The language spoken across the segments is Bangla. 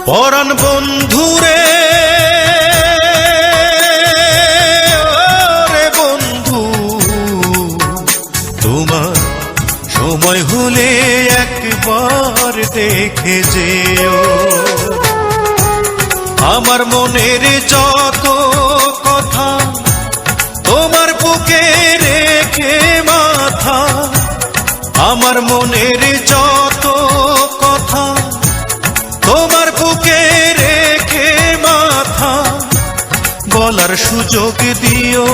পরাণ বন্ধুরে ওরে বন্ধু, তোমার সময় হলে একবার দেখে যেও। আমার মনের যত কথা তোমার বুকে রেখে মাথা, আমার মনের যত কথা তোমার বুকে রেখে মাথা, বলার সুযোগ দিও।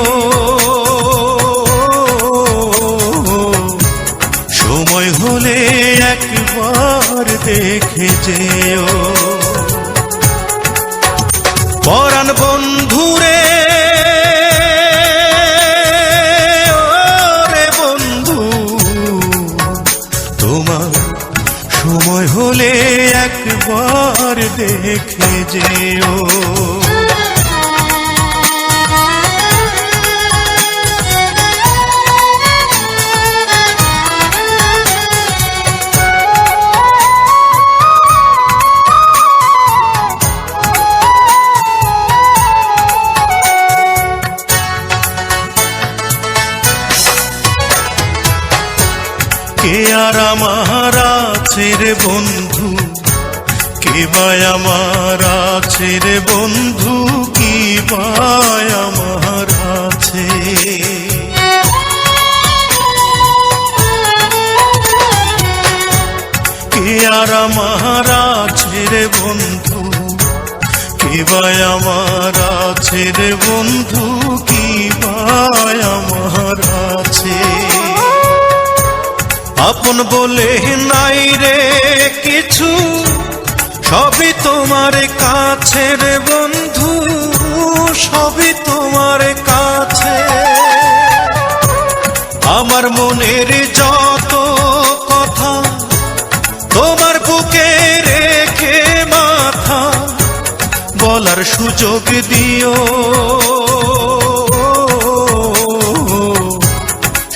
সময় হলে একবার দেখে যেও। পরাণ বন্ধুরে ওরে বন্ধু, তোমার সময় হলে একবার দেখে যেও। কে আর আমার আছে রে বন্ধু, কে বা আমার আছে রে বন্ধু, কি বা আমার আছে। কে আর আমার আছে রে বন্ধু, কে বা আমার আছে রে বন্ধু, কি বা আমার আছে। আপন বলে নাই রে কিছু, সবই তোমার কাছে রে বন্ধু, সবই তোমার কাছে। আমার মনের যত কথা তোমার বুকে রেখে মাথা, বলার সুযোগ দিও।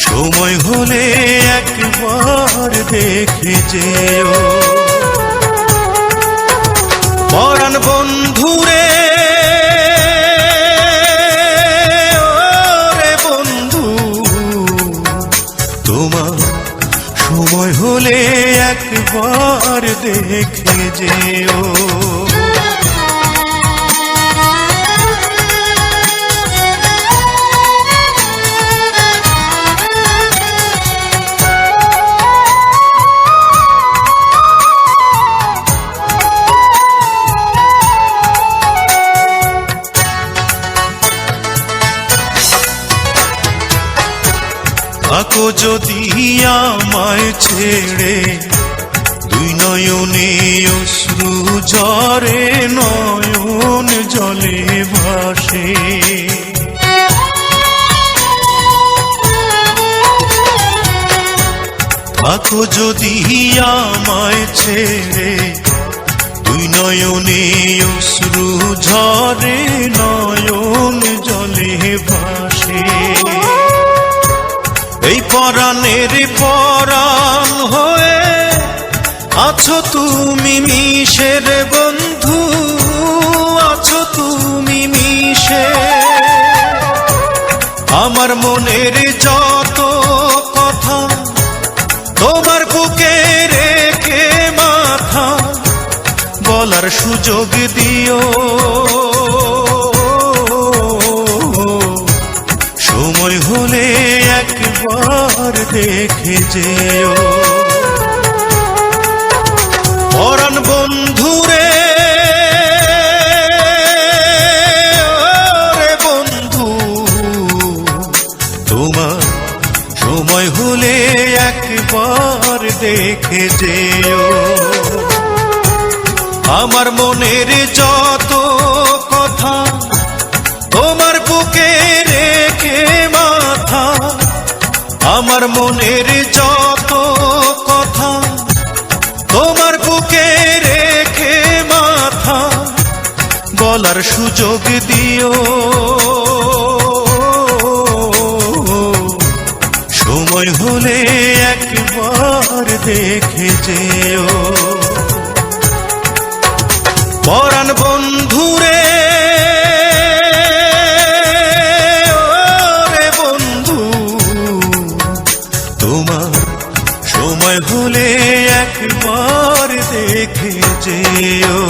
সময় হলে একবার দেখে যেও। পরাণ বন্ধুরে ওরে বন্ধু, তোমার সময় হলে একবার দেখে যেও। থাকো যদি আমায় ছেড়ে, দুই নয়নে অশ্রু ঝরে, নয়ন জলে ভাসে। থাকো যদি আমায় ছেড়ে, দুই নয়নে অশ্রু ঝরে, নয়ন জলে ভাসে। এই পরাণের পরাণ হয়ে আছো তুমি মিশে রে বন্ধু, আছো তুমি মিশে। আমার মনের যত কথা তোমার বুকে রেখে মাথা, বলার সুযোগ দিও। সময় হলে একবার দেখে যেও। পরাণ বন্ধুরে ওরে বন্ধু, তোমার সময় হলে একবার দেখে যেও। আমার মনের যত কথা তোমার বুকে রেখে মাথা, আমার মনের যত কথা তোমার বুকে রেখে মাথা, বলার সুযোগ দিও। সময় হলে একবার দেখে যেও। পরাণ বন্ধুরে ওরে বন্ধু, তোমার সময় হলে একবার দেখে যেও।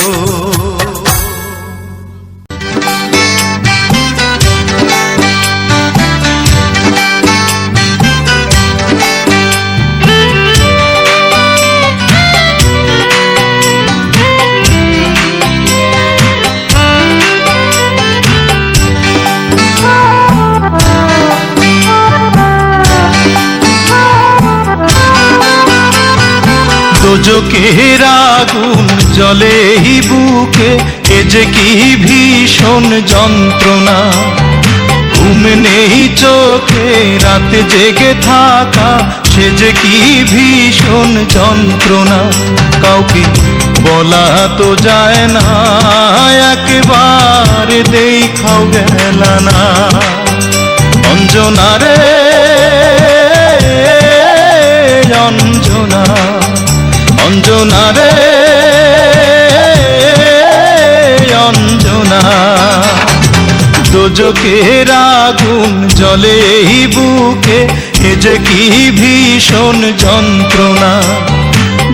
দোজখের আগুন জ্বলে এই বুকে, এ যে কি ভীষণ যন্ত্রণা। ঘুম নেই চোখে রাতে জেগে থাকা, সে যে কি ভীষণ যন্ত্রণা। কাউকে বলা তো যায় না, একবার দেখাও গেল না। অঞ্জনা রে অঞ্জনা, অঞ্জনা রে অঞ্জনা। দোজখের আগুন জ্বলে এই বুকে, এ যে কি ভীষণ যন্ত্রণা।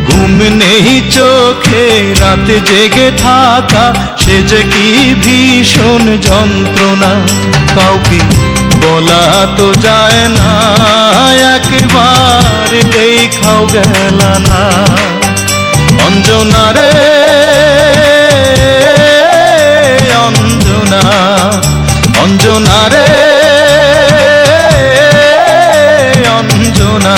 ঘুম নেই চোখে রাতে জেগে থাকা, সে যে কি ভীষণ যন্ত্রণা। কাউকে বলা তো যায় না, একবার দেখাও গেল না। অঞ্জনা রে অঞ্জনা, অঞ্জনা রে অঞ্জনা।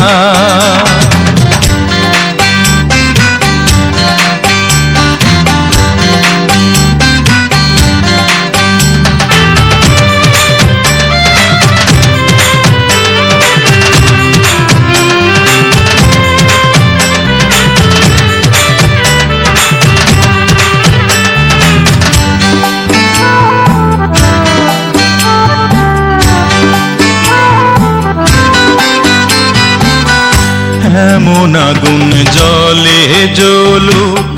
এমন আগুন জ্বলে জ্বলুক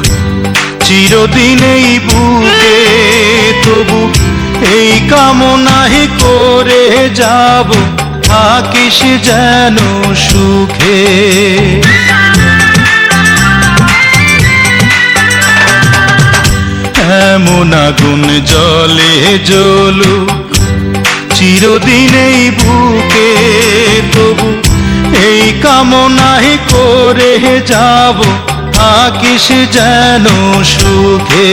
চিরদিন এই বুকে, তবু এই কামনাই করে যাব, থাকিস যেন সুখে। এমন আগুন জ্বলে জ্বলুক চিরদিন এই বুকে, তবু এই কামনাই করে যাব, থাকিস যেন সুখে।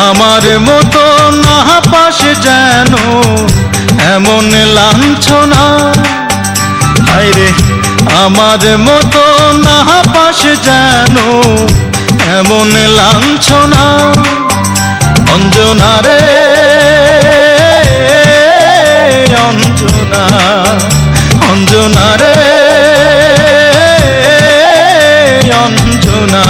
আমার মতো না পাস যেন এমন লাঞ্ছনা, হায়রে আমার মতো না পাস যেন এমন লাঞ্ছনা। অঞ্জনা রে অঞ্জনা, অঞ্জনা রে অঞ্জনা।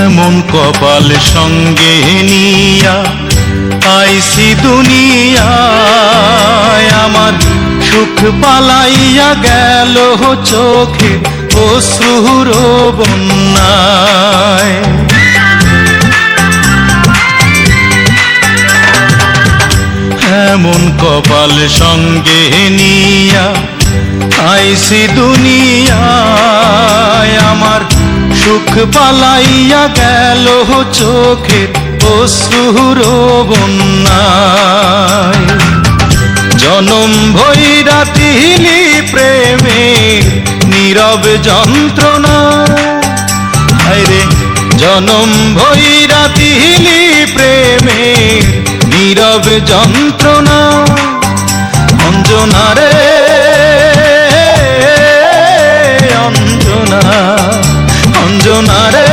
এমন কপাল সঙ্গে নিয়া আইসি দুনিয়ায়, আমার সুখ পালাইয়া গেল চোখে অশ্রুর বন্যায়। এমন কপাল সঙ্গে নিয়া আইসি দুনিয়ায়, আমার সুখ পালাইয়া গেল চোখের অশ্রুর বন্যায়। জনম ভৈরা তিলি প্রেমে নীরব যন্ত্রণা, হায়রে জনম ভৈরা তিলি প্রেমে নীরব যন্ত্রণা। অঞ্জনা রে অঞ্জনা, অঞ্জনা রে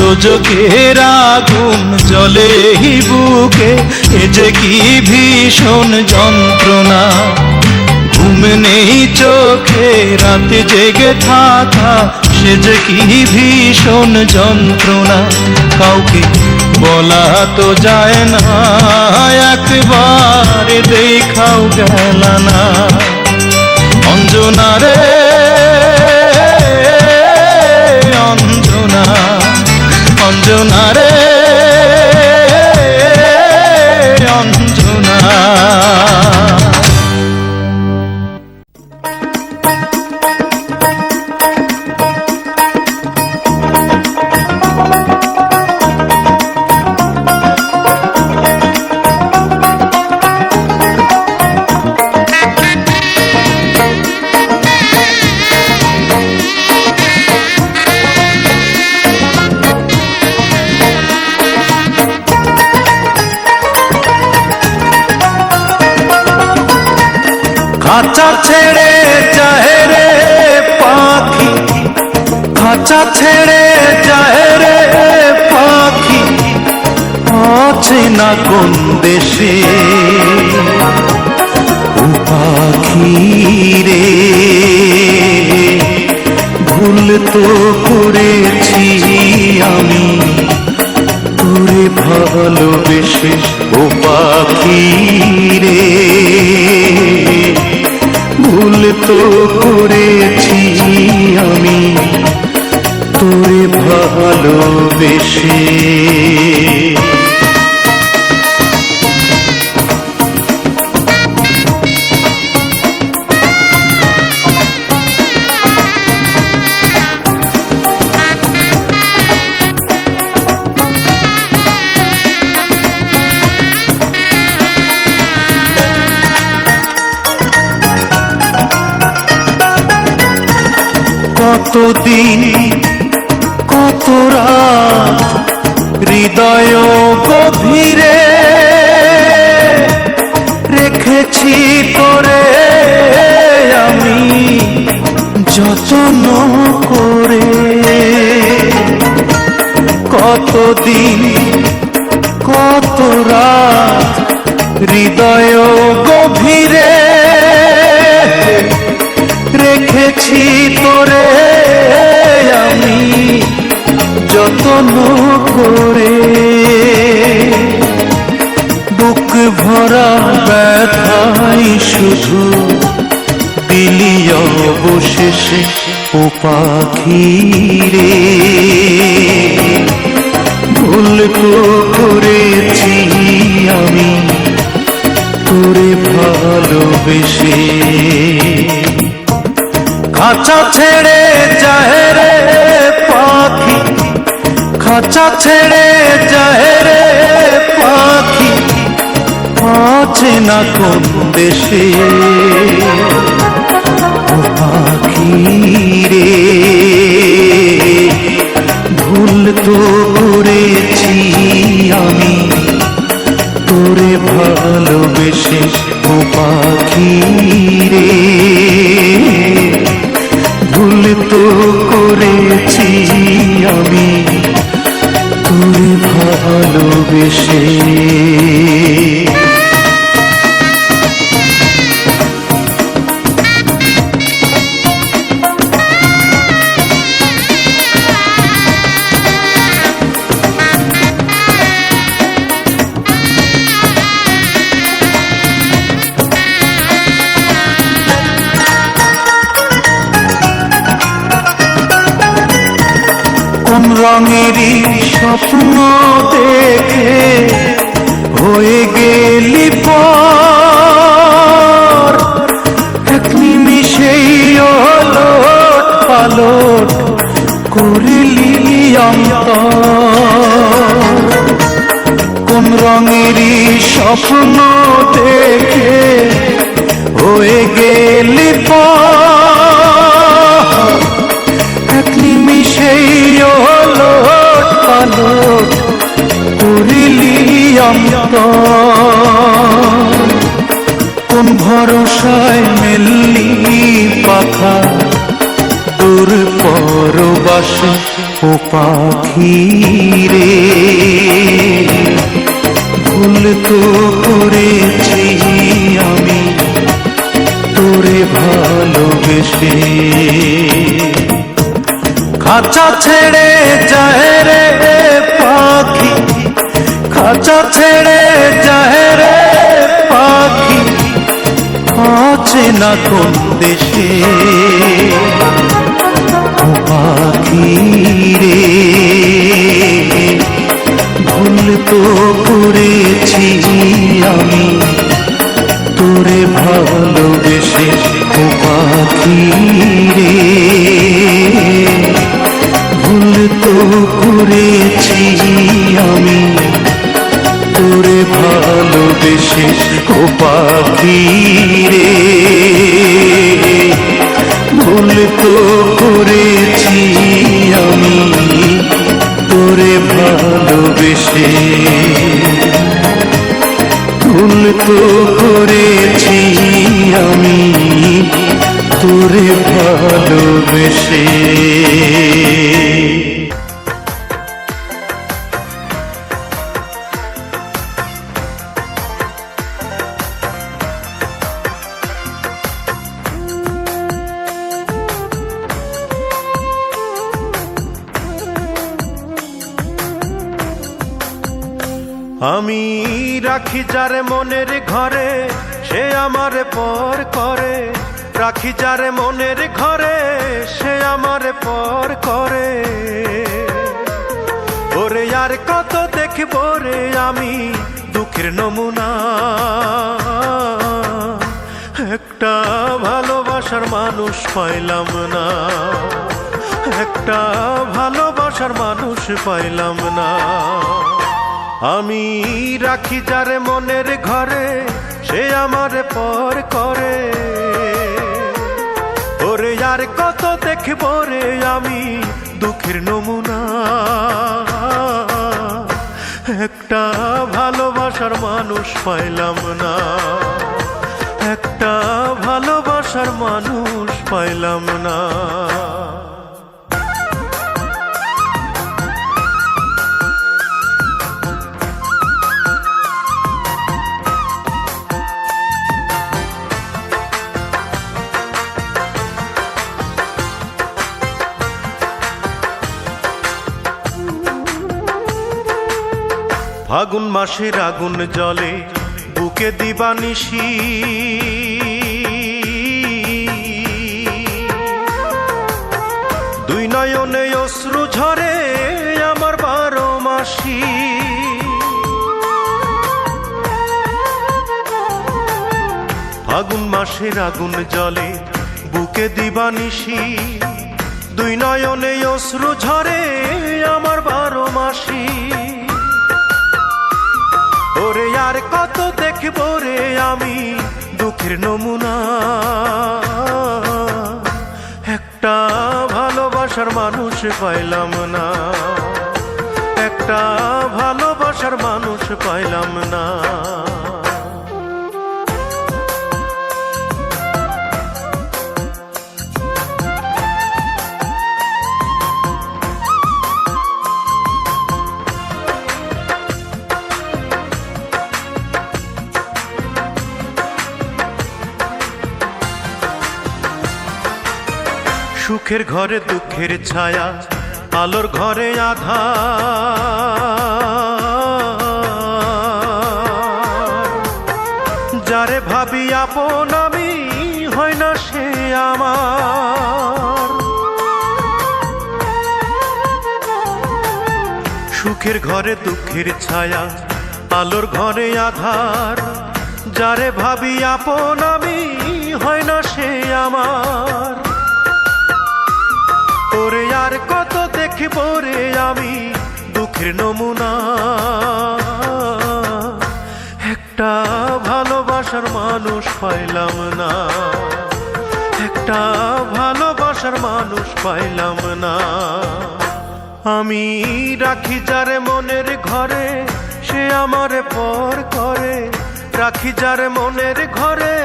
দোজখের আগুন জ্বলে বুকে, এ যে কি ভীষণ যন্ত্রণা। ঘুম নেই চোখে রাতে জেগে থাকা, সে যে কি ভীষণ যন্ত্রণা। কাউকে বলা তো যায় না, একবার দেখাও গেল না। অঞ্জনা রে অঞ্জনা, অঞ্জনা রে অঞ্জনা। খাঁচা ছেড়ে যায় রে পাখি, খাঁচা ছেড়ে যায় রে পাখি, অচেনা কোন দেশে। ও পাখি রে ভুল তো করেছি আমি তোরে ভালোবেসে। ও পাখি রে ভুল তো করেছি আমি তোরে ভালোবেসে। কতদিন কত রাত হৃদয় গভীরে রেখেছি তোরে আমি যত্ন করে। কতদিন কত রাত হৃদয় গভীরে রেখেছি তোরে আমি যত্ন করে। বুক ভরা ব্যথাই শুধু দিলি অবশেষে। ও পাখি রে ভুল করেছি আমি তোরে ভালোবেসে। খাঁচা ছেড়ে যায় রে পাখি, খাঁচা ছেড়ে যায় রে পাখি, অচেনা কোন দেশে। ও পাখি রে ভুল তো করেছি আমি তোরে ভালোবেসে। ও পাখি রে ভুল তো করেছি আমি তোরে ভালোবেসে। কোন রঙেরই স্বপ্ন দেখে হয়ে গেলি পর, এক নিমিষেই ওলট পালট করিলি অন্তর। কোন রঙেরই স্বপ্ন দেখে হয়ে গেলি পর, এক নিমিষেই ওলট পালট করিলি অন্তর। কোন ভরসায় মেললি পাখা দূর পরবাসে। ও পাখি রে, ভুল তো করেছি আমি তোরে ভালোবেসে। খাঁচা ছেড়ে যায় রে পাখি, খাঁচা ছেড়ে যায় রে পাখি, আছে না কোন দেশে। ও পাখি রে, ভুল তো করেছি আমি তোরে ভালোবেসে। ও পাখি রে, ভুল তো করেছি আমি তোরে ভালোবেসে। ও পাখি রে, ভুল তো করেছি আমি তোরে ভালোবেসে। ভুল তো করেছি আমি তোরে ভালোবেসে। আমি রাখি যারে মনের ঘরে, সে আমারে পর করে। রাখি যারে মনের ঘরে, সে আমারে পর করে। ওরে আর কত দেখব রে আমি দুঃখের নমুনা। একটা ভালোবাসার মানুষ পাইলাম না, একটা ভালোবাসার মানুষ পাইলাম না। আমি রাখি যারে মনের ঘরে, সে আমারে পর করে। ওরে আর কত দেখব রে আমি দুঃখের নমুনা। একটা ভালোবাসার মানুষ পাইলাম না, একটা ভালোবাসার মানুষ পাইলাম না। ফাগুন মাসের আগুন জলে বুকে দিবানিশি। দুই নয়নে অশ্রু ঝরে আমার 12 মাসি। ফাগুন মাসের আগুন জলে বুকে দিবানিশি। দুই নয়নে অশ্রু ঝরে আমার 12 মাসি। ওরে আর কত দেখব রে আমি দুঃখের নমুনা। একটা ভালোবাসার মানুষ পাইলাম না, একটা ভালোবাসার মানুষ পাইলাম না। সুখের ঘরে দুঃখের ছায়া, আলোর ঘরে আঁধার। যারে ভাবি আপন আমি, হয় না সে আমার। সুখের ঘরে দুঃখের ছায়া, আলোর ঘরে আঁধার। যারে ভাবি আপন আমি, হয় না সে আমার। ওরে আর কত দেখব রে আমি দুঃখের নমুনা। একটা ভালোবাসার মানুষ পাইলাম না, একটা ভালোবাসার মানুষ পাইলাম না। আমি রাখি যারে মনের ঘরে, সে আমারে পর করে। রাখি যারে মনের ঘরে,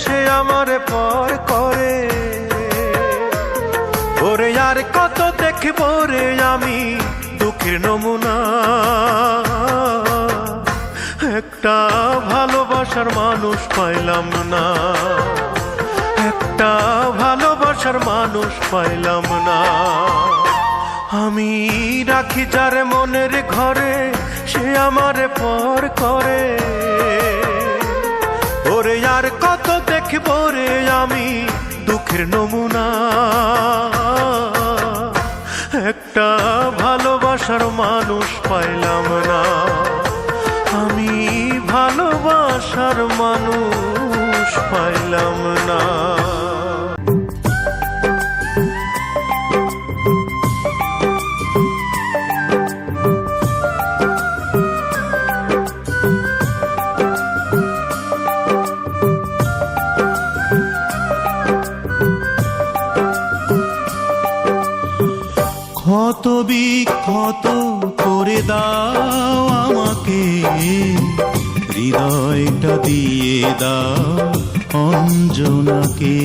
সে আমারে পর করে। ওরে আর কত দেখব রে আমি দুঃখের নমুনা। একটা ভালোবাসার মানুষ পাইলাম না, একটা ভালোবাসার মানুষ পাইলাম না। আমি রাখি যার মনের ঘরে, সে আমারে পর করে। ওরে আর কত দেখব রে আমি দুঃখের নমুনা। একটা ভালোবাসার মানুষ পাইলাম না, আমি ভালোবাসার মানুষ পাইলাম না। ক্ষত বিক্ষত করে দাও আমাকে, হৃদয়টা দিয়ে দাও অঞ্জনাকে।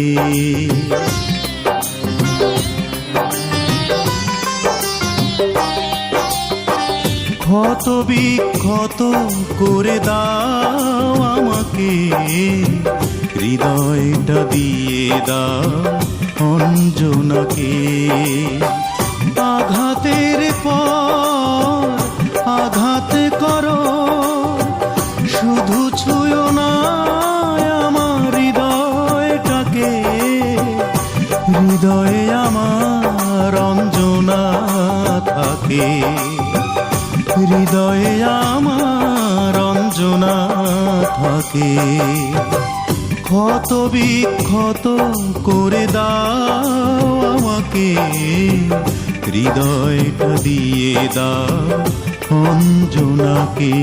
ক্ষত বিক্ষত করে দাও আমাকে, হৃদয়টা দিয়ে দাও অঞ্জনাকে। আঘাতের পর আঘাত করো, শুধু ছুঁয়ো না আমার হৃদয়টাকে। হৃদয়ে আমার অঞ্জনা থাকে, হৃদয়ে আমার অঞ্জনা থাকে। ক্ষত বিক্ষত করে দাও আমাকে, হৃদয়টা দিয়ে দাও অঞ্জনাকে।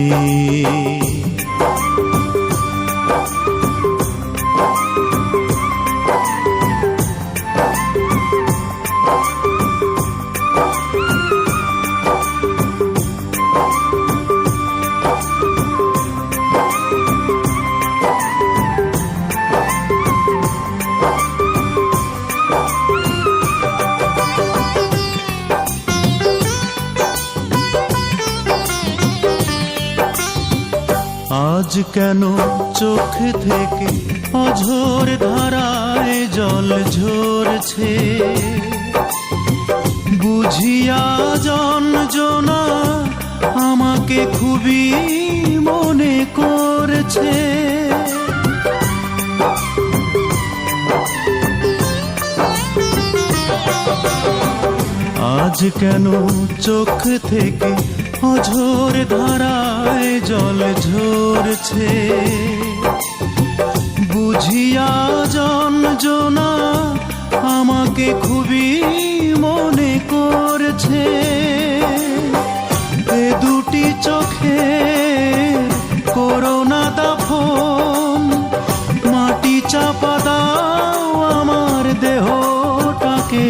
আজ কেন চোখ থেকে অঝোর ধারায় জল ঝরছে, বুঝিয়া যন্ত্রণা আমাকে খুবই মনে করছে। আজ কেন চোখ থেকে অঝোর ধারায় জল ঝরছে, বুঝিয়া যন্ত্রণা আমাকে খুবই মনে করছে। এ দুটি চোখে করোনা দাফন, মাটি চাপা দাও আমার দেহটাকে।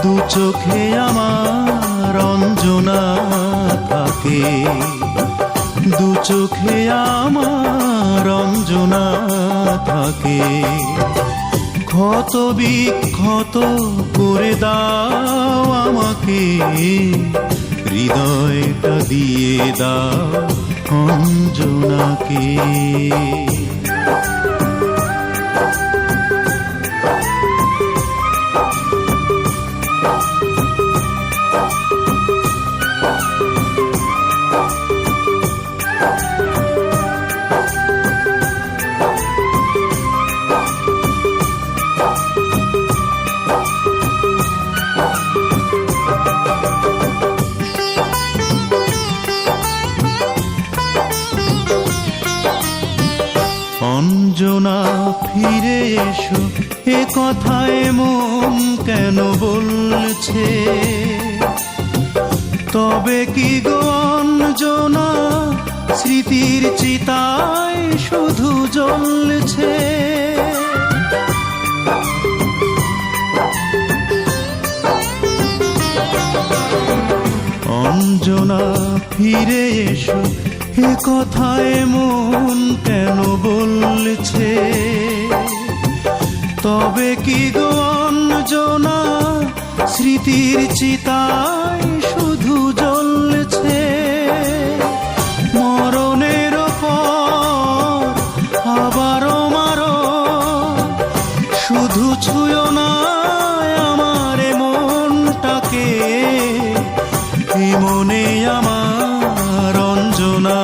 দু চোখে আমার অঞ্জনা থাকে, দু চোখে আমার অঞ্জনা থাকে। ক্ষত বিক্ষত করে দাও আমাকে, হৃদয়টা দিয়ে দাও অঞ্জনাকে। অঞ্জনা ফিরে এসো, এ কথায় মন কেন বলছে। তবে কি গো অঞ্জনা, স্মৃতির চিতায় শুধু জ্বলছে। অঞ্জনা ফিরে এসো, এ কথায় মন কেন বলছে। তবে কি গো অঞ্জনা, স্মৃতির চিতায় শুধু জ্বলছে মরণের পর আবারও মারো, শুধু ছুঁয়ো না আমার মনটাকে, এই মনে আমার রঞ্জনা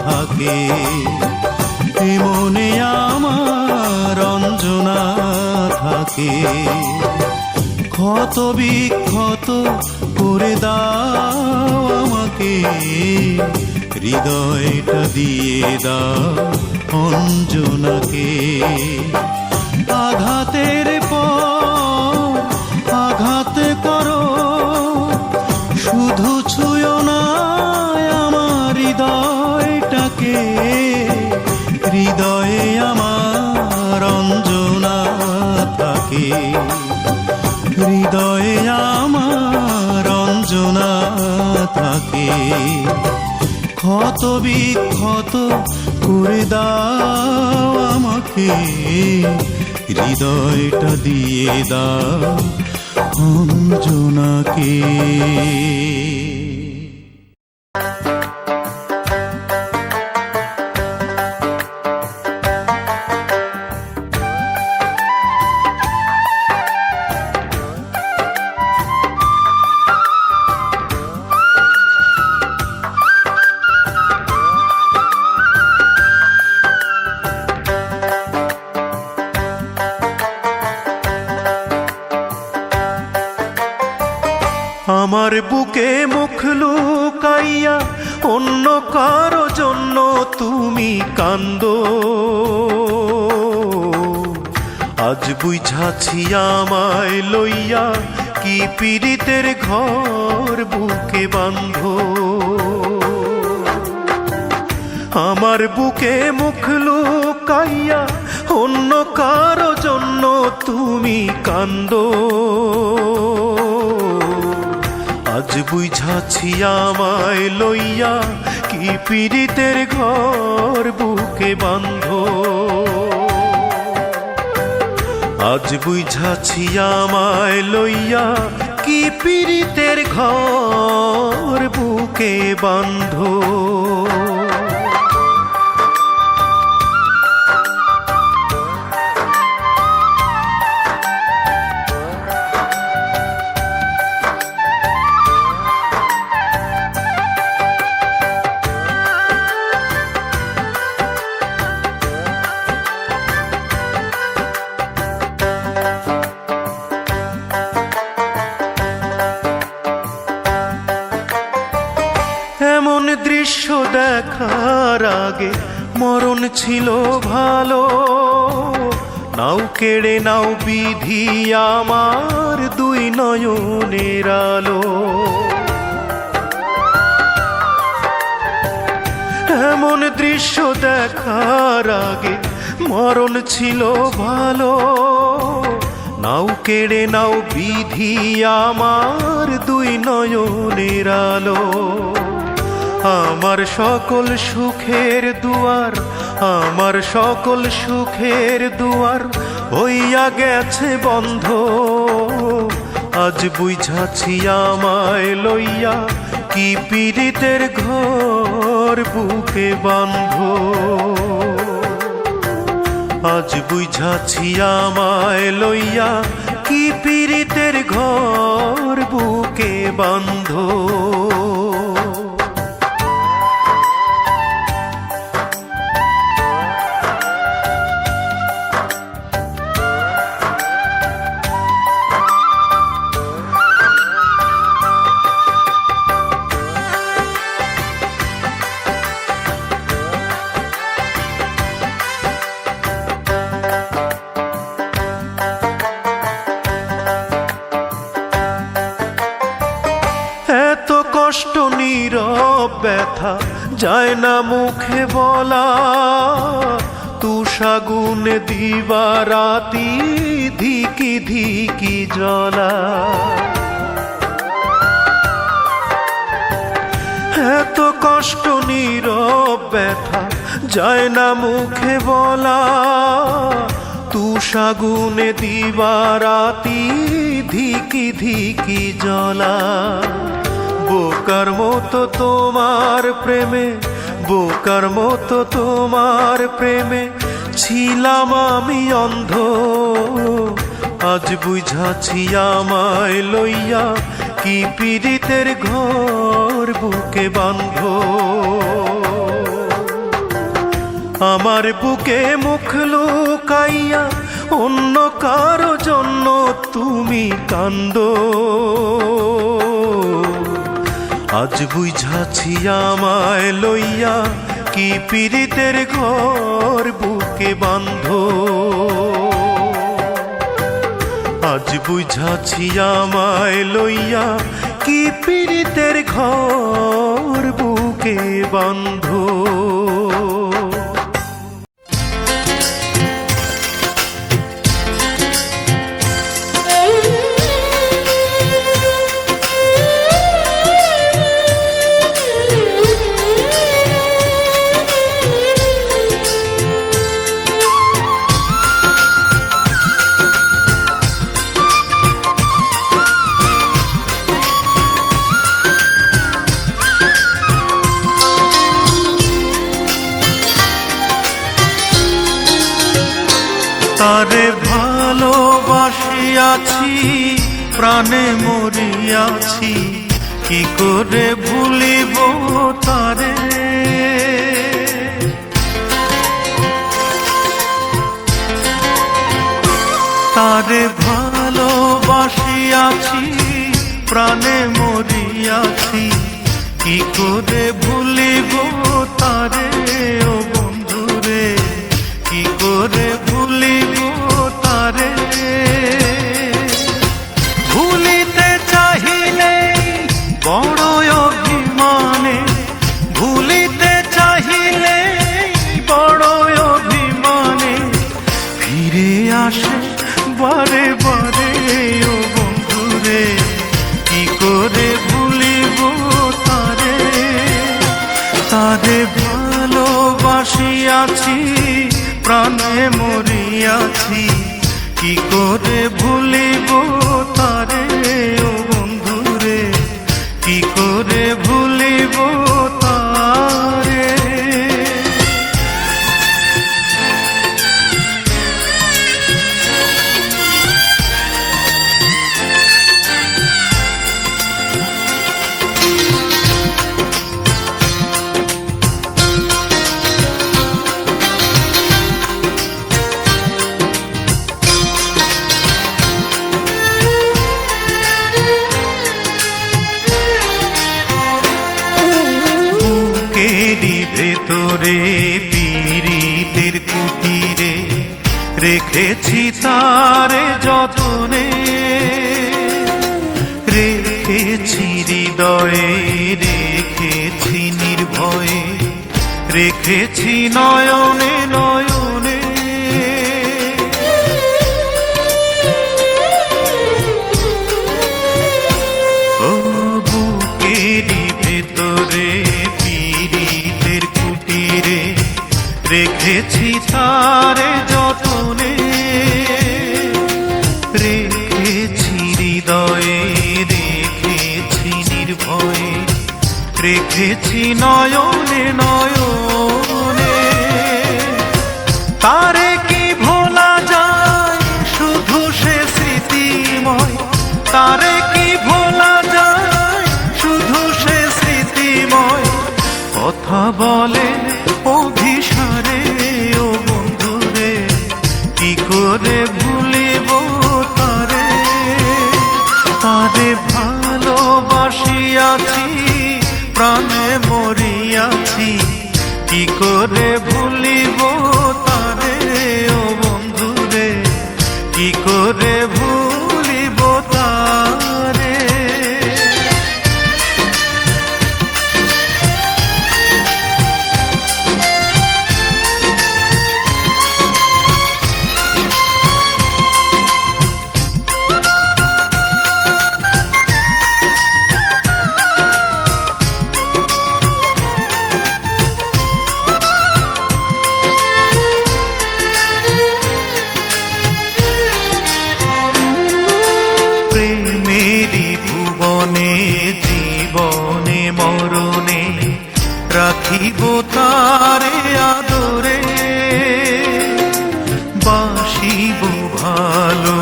থাকে, এই মনে আমার রঞ্জনা থাকে। ক্ষত বিক্ষত করে দাও আমাকে, হৃদয়টা দিয়ে দাও অঞ্জনাকে। আঘাতের পর আঘাত করো, শুধু ছুঁয়ো না আমার হৃদয়টাকে, হৃদয়ে আমার অঞ্জনা থাকে, হৃদয়ে আমার অঞ্জনা থাকে। ক্ষত বিক্ষত করে দাও আমাকে, হৃদয়টা দিয়ে দাও অঞ্জনাকে। আমার বুকে মুখ লুকাইয়া অন্য কারো জন্য তুমি কান্দো, আজ বুঝাছি আমায় লইয়া কি পীড়িতের ঘর বুকে বাঁধো। আমার বুকে মুখ লুকাইয়া অন্য কারো জন্য তুমি কান্দো, আজ বুঝাছি আমায় লইয়া কি পীড়িতের ঘর বুকে বাঁধো। আজ বুঝাছি আমায় লইয়া কি পীড়িতের ঘর বুকে বাঁধো। এমন দৃশ্য দেখার আগে মরণ ছিল ভালো, নাও কেড়ে নাও বিধি আমার দুই নয়নের আলো। এমন দৃশ্য দেখার আগে মরণ ছিল ভালো, নাও কেড়ে নাও বিধি আমার দুই নয়নের আলো। আমার সকল সুখের দুয়ার, আমার সকল সুখের দুয়ার হইয়া গেছে বন্ধ, আজ বুঝাছি আমায় লইয়া কি পীড়িতের ঘর বুকে বাঁধো। আজ বুঝাছি আমায় লইয়া কি পীড়িতের ঘর বুকে বাঁধো। এত কষ্ট নীরব ব্যথা যায় না মুখে বলা, তুষাগুনে দিবারাতি ধিকি ধিকি জ্বলা। এত কষ্ট নীরব ব্যথা যায় না মুখে বলা, তুষাগুনে দিবারাতি ধিকি ধিকি জ্বলা। বোকার মতো তোমার প্রেমে, বোকার মতো তোমার প্রেমে ছিলাম আমি অন্ধ। আজ বুঝাছি আমায় লইয়া কি পীড়িতের ঘর বুকে বাঁধ। আমার বুকে মুখ লুকাইয়া অন্য কারো জন্য তুমি কান্দো। আজ বুঝাছি আমায় লইয়া কি পীড়িতের ঘর বুকে বাঁধ। আজ বুঝাছি আমায় লইয়া কি পীড়িতের ঘর বুকে বাঁধ। তারে ভালোবাসিয়াছি, প্রাণে মরিয়াছি, কি করে ভুলিব তারে। তারে ভালোবাসিয়াছি, প্রাণে মরিয়াছি, কি করে ভুলিব তারে। ও বন্ধুরে কি করে ভুলিব তারে। ভুলিতে চাহিলে বড় অভিমানে, ভুলিতে চাহিলে বড় অভিমানে ফিরে আসে বারে বারে। ও বন্ধুরে কি করে ভুলিব তারে। তারে ভালোবাসিয়াছি, প্রাণে মরিয়াছি, কি করে ভুলিব তারে। ও বন্ধুরে কি করে ভুলিব তারে। ভেতরে পীড়িতের কুটিরে রেখেছি তারে যতনে। রেখেছি হৃদয়ে, রেখেছি নির্ভয়ে, রেখেছি নয়নে নয়নে। ও বুকেরই ভেতরে পীড়িতের কুটিরে রেখেছি তারে যতনে। রেখেছি হৃদয়ে, রেখেছি নির্ভয়ে, রেখেছি নয়নে নয়নে। তারে কি ভোলা যায় শুধু সে স্মৃতিময়। তারে কি ভোলা যায় শুধু সে স্মৃতিময়। কথা বলে অভিসারে। ও বন্ধুরে কি করে ভুলিব তারে। তারে ভালোবাসিয়াছি, প্রাণে মরিয়াছি, কি করে ভুলিব তারে। ও বন্ধুরে কি করে ভুলিব তারে। রাখিব তারে আদরে, বাসিব ভালো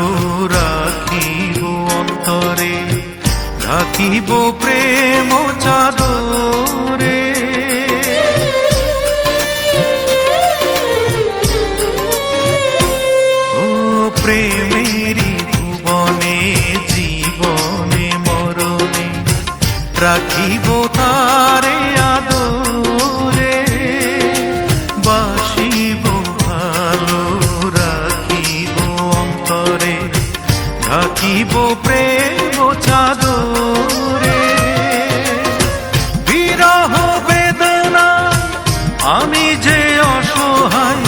রাখিব অন্তরে, রাখিব প্রেম চাদরে। ও প্রেমেরই ভুবনে জীবনে মরণে রাখিব তারে আদরে, বাসিব ভালো রাখিব অন্তরে, রাখিব প্রেম চাদরে। বিরহ বেদনা আমি যে অসহায়,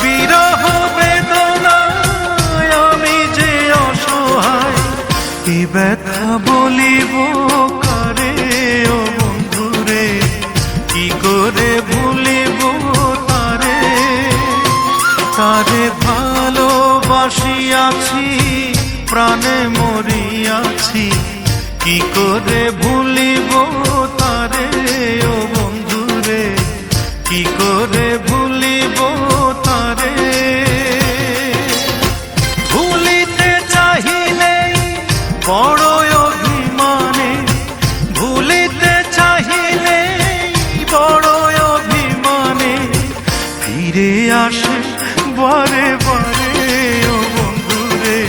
বিরহ বেদনা আমি যে অসহায়, এ ব্যথা বলিব কারে ও বন্ধুরে, কি করে ভুলিব তারে। তারে ভালোবাসিয়াছি প্রাণে মরিয়াছি, কি করে ভুলিব তারে ও বন্ধুরে, কি করে ভুলিব তারে। ভুলিতে চাহিলে বড় অভিমানে, ভুলিতে চাহিলে বড় অভিমানে, ফিরে আসে বারে বারে ও বন্ধুরে,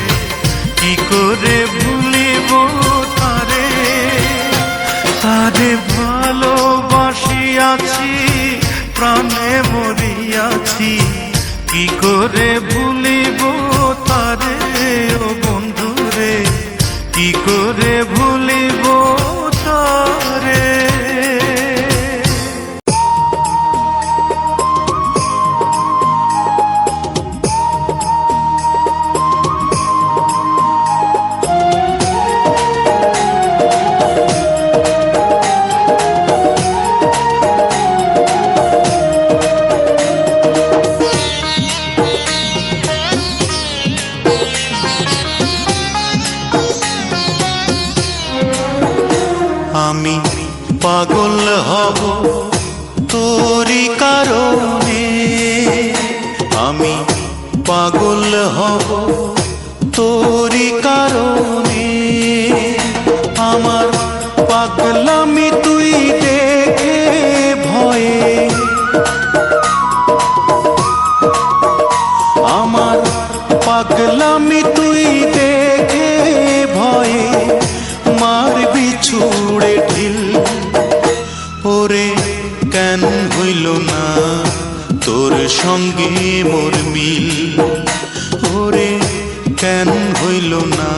কি করে ভুলিব তারে। তারে ভালোবাসিয়াছি প্রাণে মরিয়াছি, কি করে ভুলিব তারে ও বন্ধুরে, কি করে ভুলিব তারে। আমি পাগল হব তোরি কারণে, আমি পাগল হব তোরি কারণে। আমার পাগলামি তুই দেখে ভয়ে, আমার পাগলামি তুই দেখে ভয়ে, মারবি ছুড়ে ঢিল। ওরে কেন হইল না তোর সঙ্গে মোর মিল, ওরে কেন হইল না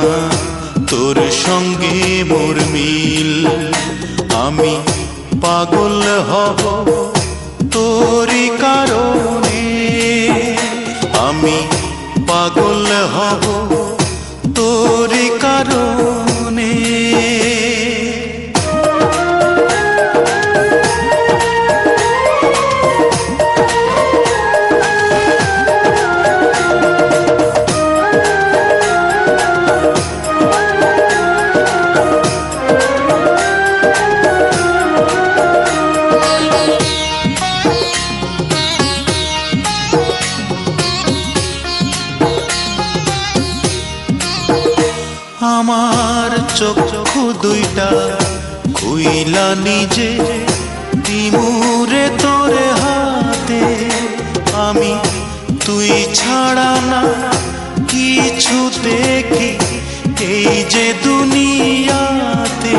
তোর সঙ্গে মোর মিল। আমি পাগল হব তোরি কারণে, আমি পাগল হব তোরি কারণে। আমার চক্ষু দুইটা খুইলা নিজে দিমুরে তোরে হাতে, আমি তুই ছাড়া না কিছু দেখি এই যে দুনিয়াতে।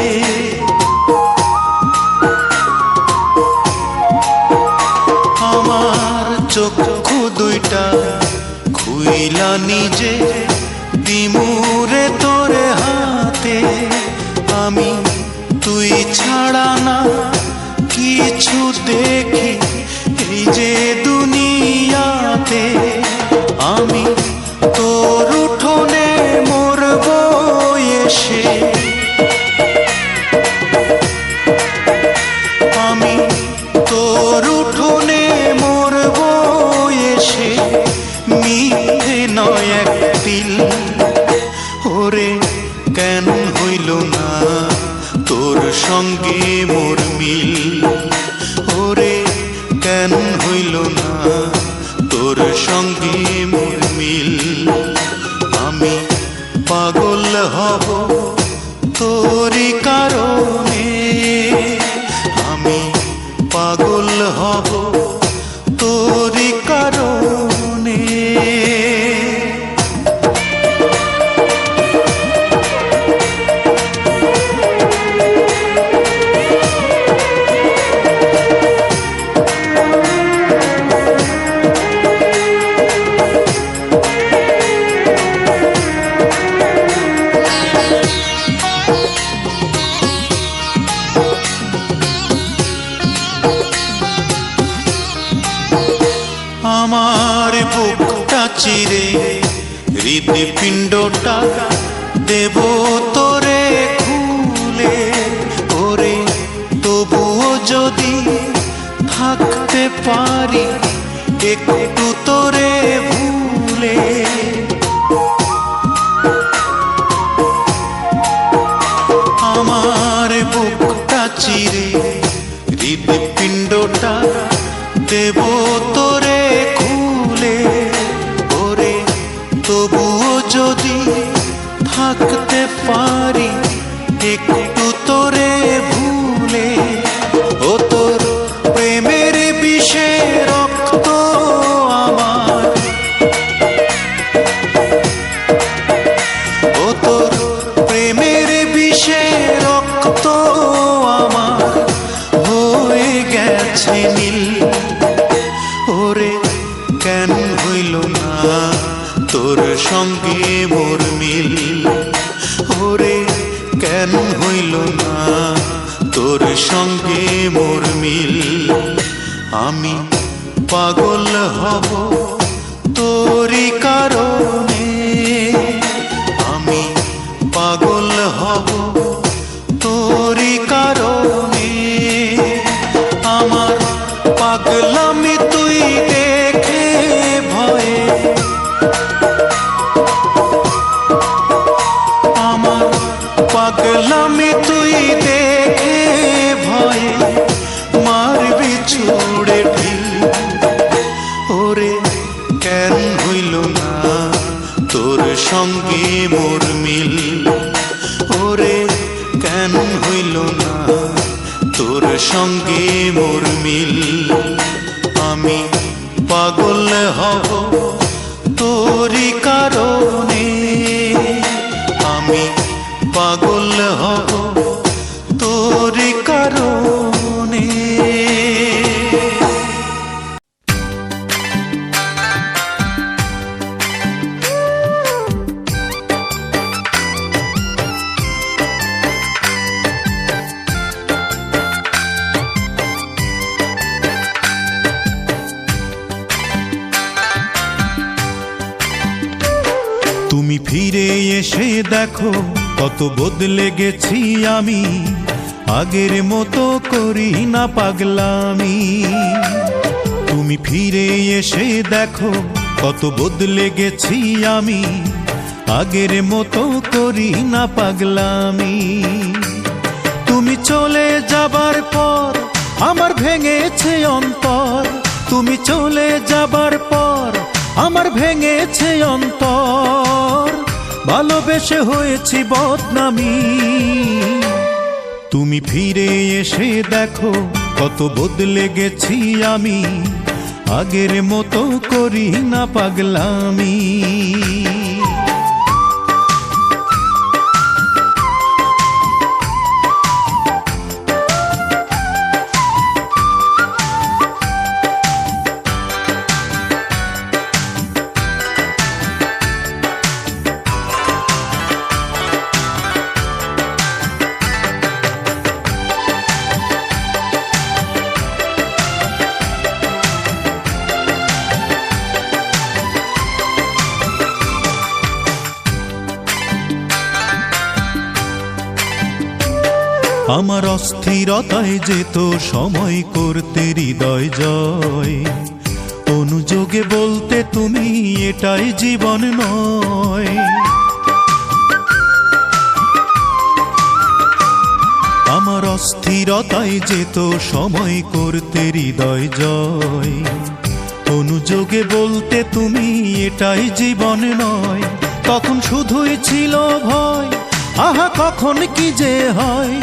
আমার চক্ষু দুইটা খুইলা নিজে দিমুরে তোরে হাতে, আমি তুই ছাড়া না কিছু দেখি এই যে দুনিয়াতে। আমি তোর উঠোনে মরব এসে, আমি তোর উঠোনে মরব এসে, মিথ্যে নয় এক তিল। ওরে কেন হইল না তোর সঙ্গে মোর মিল, ওরে তোর সঙ্গে মোর মিল। আমি পাগল হব তোরই কারণে, আমি পাগল হব তোরই কারণে। আমার বুকটা চিরে হৃদপিণ্ডটা দেব তোরে খুলে, ওরে তবুও যদি থাকতে পারি একটু তোরে ভুলে। আমার বুকটা চিরে হৃদপিণ্ডটা দেব তোরে খুলে, ওরে তবুও যদি থাকতে পারি একটু তোরে ভুলে। ও তোর প্রেমের বিষে রক্ত আমার, ও তোর প্রেমের বিষে রক্ত আমার হয়ে গেছে নীল। ওরে কেন হইল না তোর সঙ্গে মোর মিল, ওরে কেন হইল না তোর সঙ্গে মোর মিল। আমি পাগল হব তোরই কারণে, আমি পাগল হব তোরই কারণে। আমার পাগলামি তুই দেখে ভয়ে, আমার পাগলামি তুই দেখে ভয়ে মারবি ছুড়ে ঢিল। ওরে কেন হইল না তোর সঙ্গে মোর মিল, ওরে কেন হইল না তোর সঙ্গে মোর মিল। আমি পাগল হব তোরই কারণে, আমি পাগল হব তোরই কারণে। তুমি ফিরে এসে দেখো কত বদলে গেছি আমি, আগের মতো করি না পাগলামি। তুমি ফিরে এসে দেখো কত বদলে গেছি আমি, আগের মতো করি না পাগলামি। তুমি চলে যাবার পর আমার ভেঙেছে অন্তর, তুমি চলে যাবার পর আমার ভেঙেছে অন্তর, ভালোবেসে হয়েছি বদনামি। তুমি ফিরে এসে দেখো কত বদলে গেছি আমি, আগের মতো করি না পাগলামি। আমার অস্থিরতায় যেত সময় করতে হৃদয় জয়, অনুযোগে বলতে তুমি এটাই জীবন নয়। আমার অস্থিরতায় যেত সময় করতে হৃদয় জয়, অনুযোগে বলতে তুমি এটাই জীবন নয়, তখন শুধুই ছিল ভয়, আহা কখন কি যে হয়।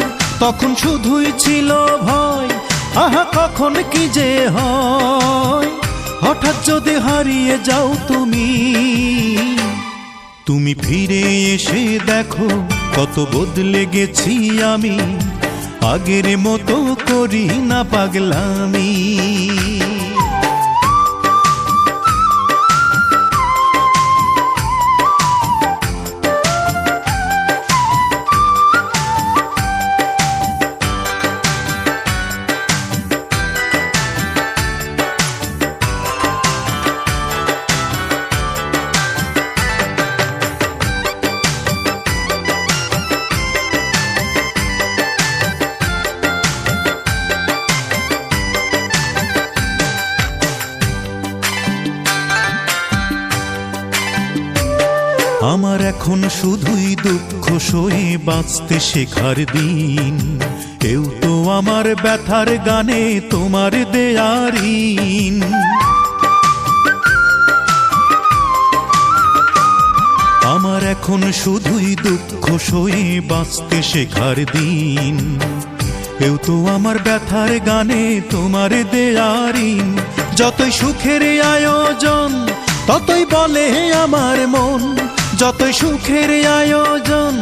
তখন শুধুই ছিল ভয়, আহা কখন কি যে হয়। হঠাৎ যদি হারিয়ে যাও তুমি, তুমি ফিরে এসে দেখো কত বদলে গেছি আমি, আগের মতো করি না পাগলামি। আমার এখন শুধুই দুঃখ সয়ে বাঁচতে শেখার দিন, এও তো আমার ব্যথার গানে তোমার দেয়ার ঋণ। আমার এখন শুধুই দুঃখ সয়ে বাঁচতে শেখার দিন, এও তো আমার ব্যথার গানে তোমার দেয়ার ঋণ। যতই সুখের আয়োজন ততই বলে আমার মন, যতই সুখের আয়োজন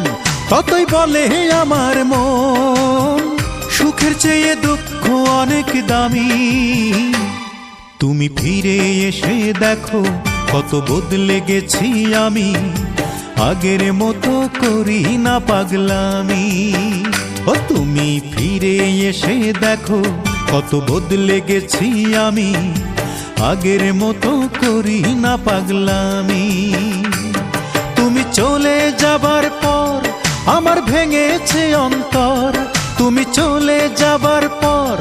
ততই বলে আমার মন, সুখের চেয়ে দুঃখ অনেক দামি। তুমি ফিরে এসে দেখো কত বদলে গেছি আমি, আগের মতো করি না পাগলামি। ও তুমি ফিরে এসে দেখো কত বদলে গেছি আমি, আগের মতো করি না পাগলামি। তুমি চলে যাবার পর আমার ভেঙেছে অন্তর, তুমি চলে যাবার পর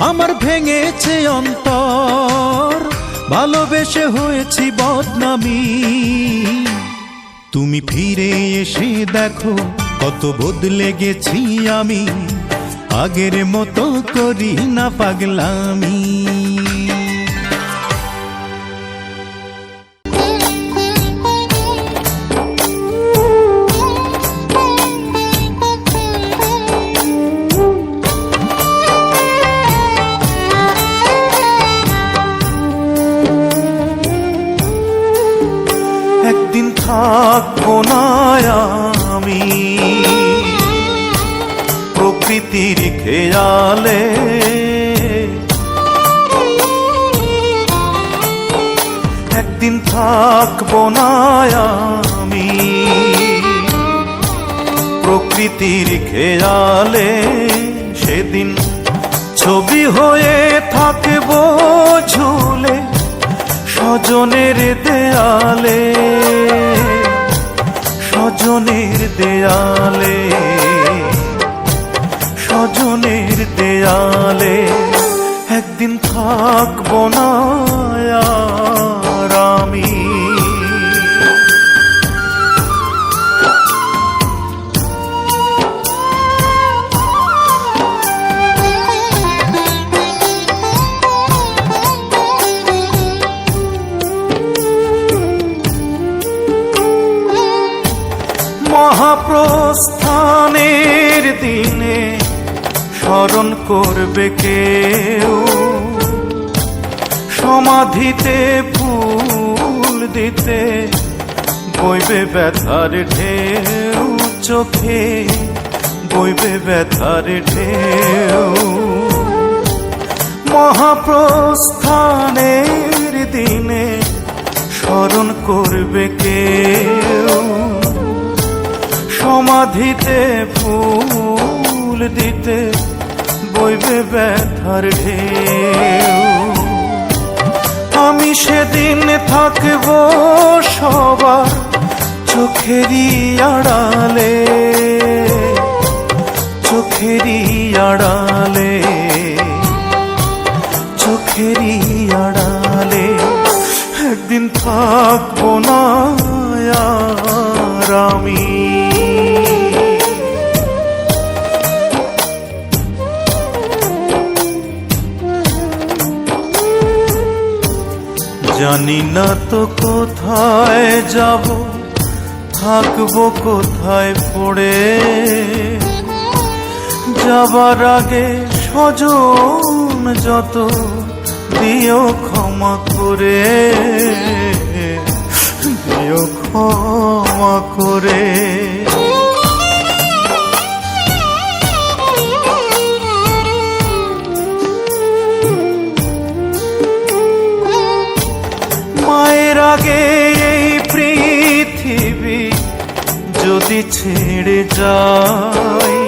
আমার ভেঙেছে অন্তর, ভালোবেসে হয়েছি বদনামি। তুমি ফিরে এসে দেখো কত বদলে গেছি আমি, আগের মতো করি না পাগলামি। একদিন থাকবো না আমি প্রকৃতির খেয়ালে, একদিন থাকবো না আমি প্রকৃতির খেয়ালে। সেদিন ছবি হয়ে থাকবো ঝুলে স্বজনের দেয়ালে, স্বজনের দেয়ালে, স্বজনের দেয়ালে। একদিন থাকবো না আর আমি। মহাপ্রস্থানের দিনে স্মরণ করবে কেউ, সমাধিতে ফুল দিতে বইবে ব্যথার ঢেউ, চোখে বইবে ব্যথার ঢেউ। মহাপ্রস্থানের দিনে স্মরণ করবে কেউ, সমাধিতে ফুল দিতে বইবে ব্যথার ঢেউ। আমি সেদিন থাকবো সবার চোখেরই আড়ালে, চোখেরই আড়ালে, চোখেরই আড়ালে। একদিন থাকবো না আর আমি। জানি না তো কোথায় যাব, থাকবো কোথায় পড়ে। যাবার আগে স্বজন যত দিও ক্ষমা করে, দিও ক্ষমা করে। মায়ের আগে এই পৃথিবী যদি ছেড়ে যাই,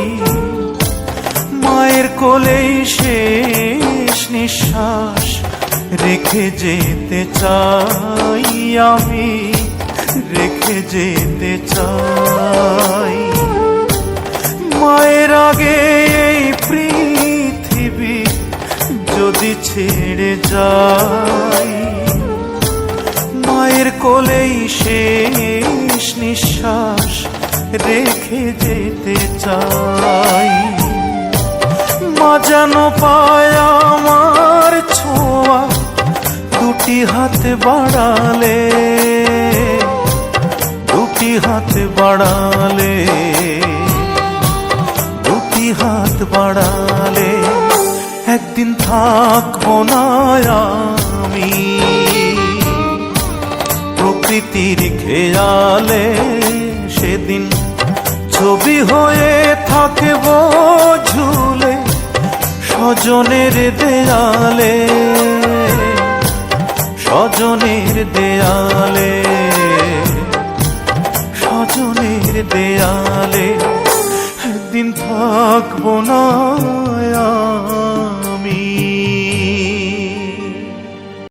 মায়ের কোলেই শেষ নিঃশ্বাস রেখে যেতে চাই, আমি রেখে যেতে চাই। মায়ের আগে এই পৃথিবী যদি ছেড়ে যাই, মায়ের কোলেই শেষ নিঃশ্বাস রেখে যেতে চাই। মা যেন পায় আমার ছোঁয়া, দুটি হাত বাড়ালে, দুটি হাত বাড়ালে, দুটি হাত বাড়ালে। একদিন থাকবো না আমি প্রকৃতির খেয়ালে, সেদিন ছবি হয়ে থাকবো ঝুলে স্বজনের দেয়ালে, স্বজনের দেয়ালে, স্বজনের দেয়ালে। একদিন থাকবো না